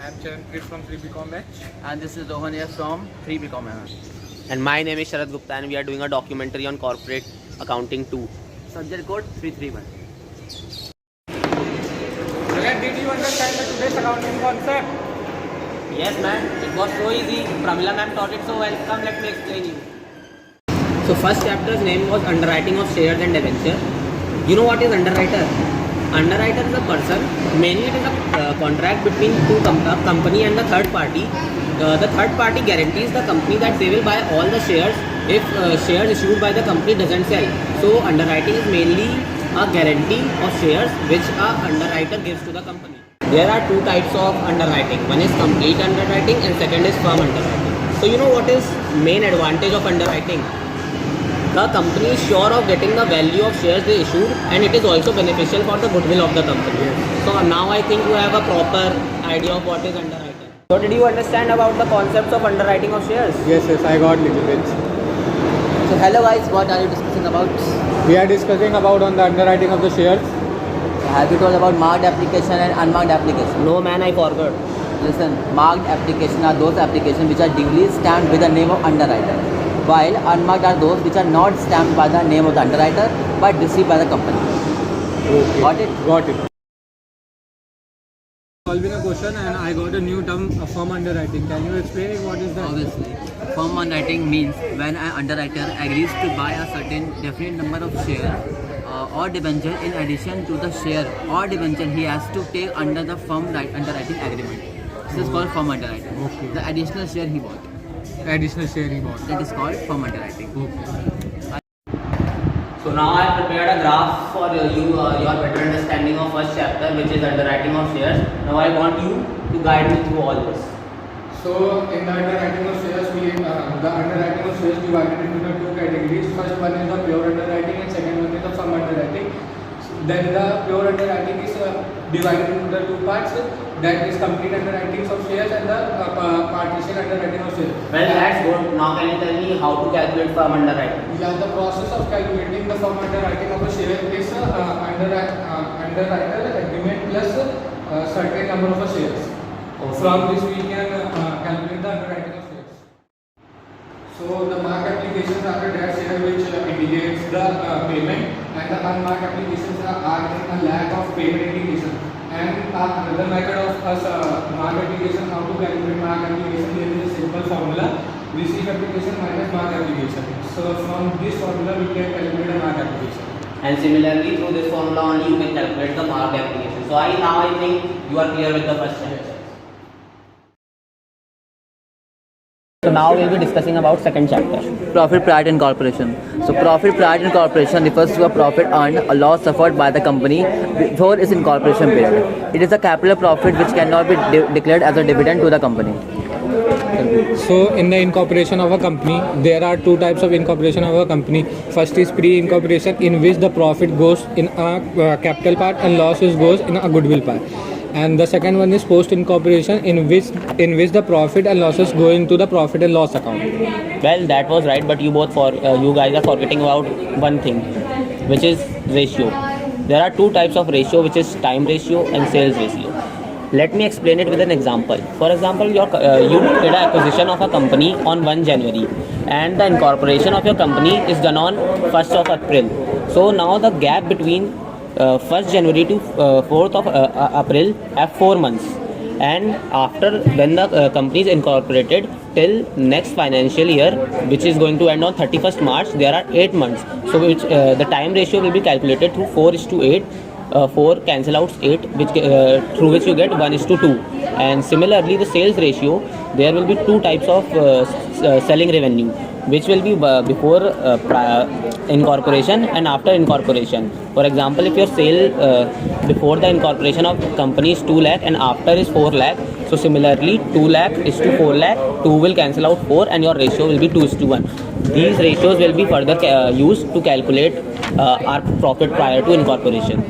I'm Charanpreet from 3BComH. And this is Rohan here from 3BComH. And my name is Sharad Gupta and we are doing a documentary on corporate accounting 2. Subject code 331. Did you understand the today's accounting concept? Yes man, it was so easy. Pramila ma'am taught it so well. Come, let me explain you. So first chapter's name was underwriting of shares and debenture. You know what is underwriter? Underwriter is a person, mainly it is a contract between two company and the third party. The third party guarantees the company that they will buy all the shares if shares issued by the company doesn't sell. So underwriting is mainly a guarantee of shares which a underwriter gives to the company. There are two types of underwriting. One is complete underwriting and second is firm underwriting. So you know what is main advantage of underwriting? The company is sure of getting the value of shares they issued and it is also beneficial for the goodwill of the company. So now I think you have a proper idea of what is underwriting. So did you understand about the concepts of underwriting of shares? Yes, I got little bit. So hello guys, what are you discussing about? We are discussing about on the underwriting of the shares. Have you told about marked application and unmarked application? No man, I forgot. Listen, marked application are those applications which are duly stamped with the name of underwriter, while unmarked are those which are not stamped by the name of the underwriter but received by the company. Okay. Got it? Got it. Solving a question and I got a new term, firm underwriting. Can you explain it? What is that? Obviously. Firm underwriting means when an underwriter agrees to buy a certain definite number of share or debenture in addition to the share or debenture he has to take under the firm underwriting agreement. This is called firm underwriting. Okay. The additional share he bought. Additional share he bought. That is called firm underwriting. Okay. So now I have prepared a graph for you, your better understanding of first chapter, which is underwriting of shares. Now I want you to guide me through all this. So in the underwriting of shares, the underwriting of shares divided into the two categories. First one is the pure underwriting and second one is the firm underwriting. Then the pure underwriting is divided into the two parts. That is complete underwriting of shares and the partition underwriting of shares. Well, that's good. Now can you tell me how to calculate firm underwriting? Yeah, the process of calculating the firm underwriting of a share is underwriter agreement plus certain number of shares. From this we can calculate the underwriting of shares. So the marked applications are the that share which indicates the payment, and the unmarked applications are a lack of payment indication. And another method of us marked application, how to calculate marked application, there is a simple formula: receive application minus marked application. So from this formula we can calculate a marked application. And similarly, through this formula only you can calculate the marked application. So now I think you are clear with the first chapter. So now we will be discussing about second chapter. Profit, pride and corporation. So profit, pride and corporation refers to a profit earned, a loss suffered by the company before its incorporation period. It is a capital profit which cannot be declared as a dividend to the company. So in the incorporation of a company, there are two types of incorporation of a company. First is pre-incorporation, in which the profit goes in a capital part and losses goes in a goodwill part. And the second one is post-incorporation, in which the profit and losses go into the profit and loss account. Well, that was right, but you guys are forgetting about one thing, which is ratio. There are two types of ratio, which is time ratio and sales ratio. Let me explain it with an example. For example, you did an acquisition of a company on 1 January and the incorporation of your company is done on 1st of April. So now the gap between 1st January to 4th of April have 4 months, and after when the company is incorporated till next financial year, which is going to end on 31st March, there are 8 months. So which the time ratio will be calculated through 4:8. 4 cancel out 8, which through which you get 1:2. And similarly, the sales ratio, there will be two types of selling revenue, which will be before incorporation and after incorporation. For example, if your sale before the incorporation of company is 2 lakh and after is 4 lakh, so similarly 2 lakh is to 4 lakh, 2 will cancel out 4 and your ratio will be 2:1. These ratios will be further used to calculate our profit prior to incorporation.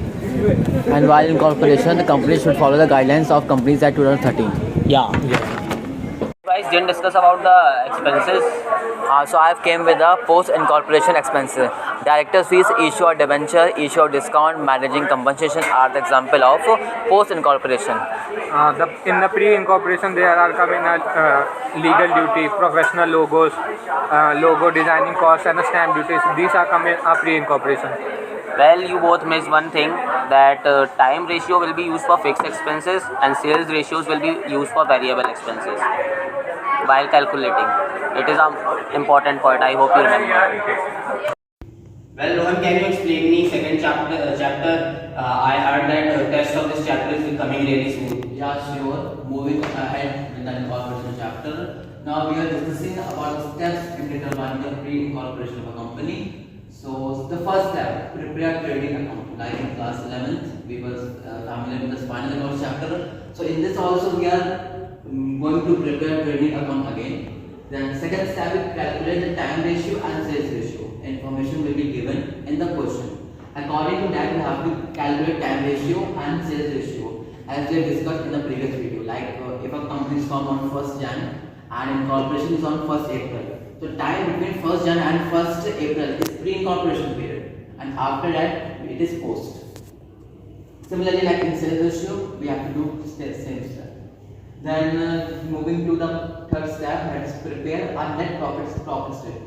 And while incorporation, the company should follow the guidelines of Companies Act 2013. Yeah. guys didn't discuss about the expenses. So I have came with the post incorporation expenses. Directors fees, issue of debenture, issue of discount, managing compensation are the example of post incorporation. In the pre-incorporation, there are coming legal duty, professional logos, logo designing costs, and stamp duties. These are coming pre-incorporation. Well, you both missed one thing, that time ratio will be used for fixed expenses and sales ratios will be used for variable expenses while calculating. It is an important point. I hope you remember. Well, Rohan, can you explain me second chapter? I heard that test of this chapter is coming really soon. Yeah, sure. Moving ahead with the incorporation chapter. Now we are discussing about the steps in determining the pre-incorporation of a company. So the first step, prepare trading account. Like in class 11th, we were familiar with the spinal account chapter. So in this also we are going to prepare trading account again. Then second step is calculate the time ratio and sales ratio. Information will be given in the question. According to that, we have to calculate time ratio and sales ratio as we have discussed in the previous video. Like if a company is formed on 1st Jan and incorporation is on 1st April. So time between 1st Jan and 1st April is pre-incorporation period, and after that it is post. Similarly, like in sales ratio, we have to do same step. Then moving to the third step, that is prepare a net profit statement.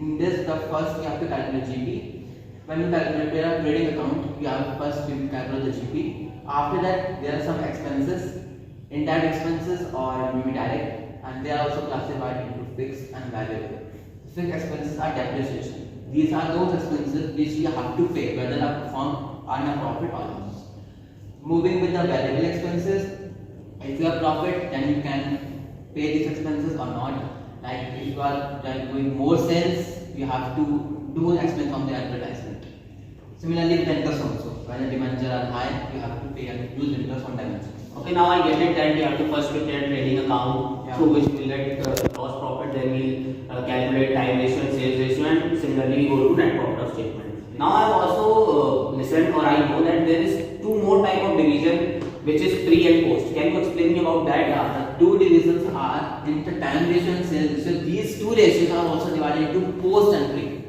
In this, the first we have to calculate GP. When you calculate a trading account, you have first to calculate the GP. After that, there are some expenses, indirect expenses or maybe direct, and they are also classified into fixed and variable. Fixed expenses are depreciation. These are those expenses which you have to pay whether a firm earn a profit or loss. Moving with the variable expenses, if you have profit, then you can pay these expenses or not. Like if you are doing more sales, you have to do an expense on the advertisement. Similarly, with interest also, when the debentures are high, you have to pay and use interest on debentures. Okay, now I get it that we have to first prepare trading account Yeah. through which we get gross profit, then we'll calculate time ratio and sales ratio, and similarly we go to net profit of statement. Now I've also listened, or I know that there is two more type of division, which is pre and post. Can you explain me about that? The two divisions are into time ratio and sales ratio. These two ratios are also divided into post and pre.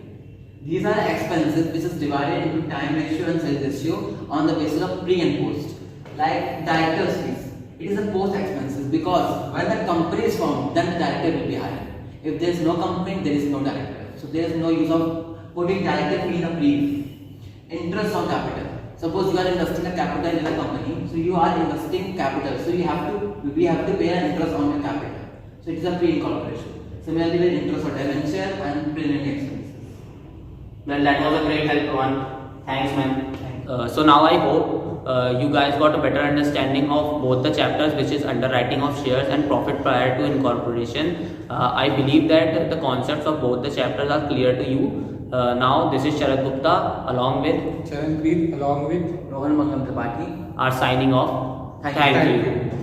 These are expenses which is divided into time ratio and sales ratio on the basis of pre and post. Like director's fees, it is a post expenses because when the company is formed, then the director will be hired. If there is no company, there is no director. So there is no use of putting director fee in a pre. Interest on capital. Suppose you are investing a capital in a company, so you are investing capital. So we have to pay an interest on your capital. So it is a pre-incorporation. Similarly, with interest on debenture and preliminary expenses. Well, that was a great help, Rohan. Thanks, man. So now I hope you guys got a better understanding of both the chapters, which is underwriting of shares and profit prior to incorporation. I believe that the concepts of both the chapters are clear to you. Now this is Sharad Gupta along with Charanpreet along with Rohan Mangam Tripathi. are signing off. Thank Thank you. you.